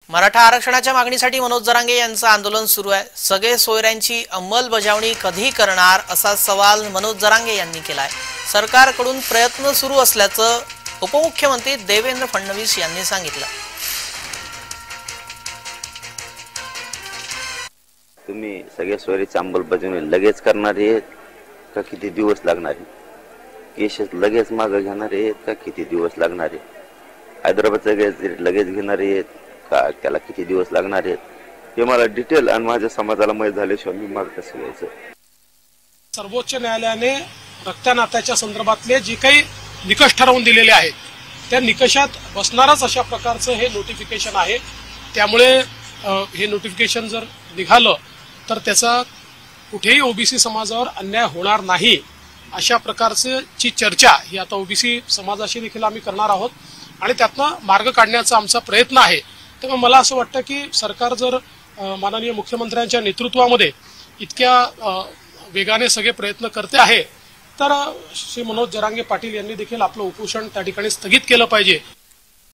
मराठा आरक्षणाच्या मागणीसाठी मनोज जरांगे यांचं आंदोलन सुरू आहे। सगळे सोयऱ्यांची अंमलबजावणी कधी करणार असा सवाल मनोज जरांगे यांनी केलाय। सरकारकडून प्रयत्न सुरू असल्याचं उपमुख्यमंत्री देवेंद्र फडणवीस यांनी सांगितलं। तुम्ही सगळे सोयऱ्याची अंमलबजावणी लगेच करणार आहेत का किती दिवस लागणार आहे? केसेस लगेच मागे घेणार आहेत का किती दिवस लागणार आहे? हैदराबादचं लगेच घेणार आहेत का त्याला किती दिवस लागणार आहेत? हे मला डिटेल आणि माझ्या समाजाला माहीत झाल्याशिवाय मी माग कसं घ्यायचं? सर्वोच्च न्यायालयाने रक्तनात्याच्या संदर्भातले जे काही निकष ठरवून दिलेले आहेत त्या निकषात बसणारच अशा प्रकारचं हे नोटिफिकेशन आहे। त्यामुळे हे नोटिफिकेशन जर निघालं तर त्याचा कुठेही ओबीसी समाजावर अन्याय होणार नाही अशा प्रकारची चर्चा ही आता ओबीसी समाजाशी देखील आम्ही करणार आहोत आणि त्यातनं मार्ग काढण्याचा आमचा प्रयत्न आहे। त्यामुळे मला असं वाटतं की सरकार जर माननीय मुख्यमंत्र्यांच्या नेतृत्वामध्ये इतक्या वेगाने सगळे प्रयत्न करते आहे तर श्री मनोज जरांगे पाटील यांनी देखील आपलं उपोषण त्या ठिकाणी स्थगित केलं पाहिजे।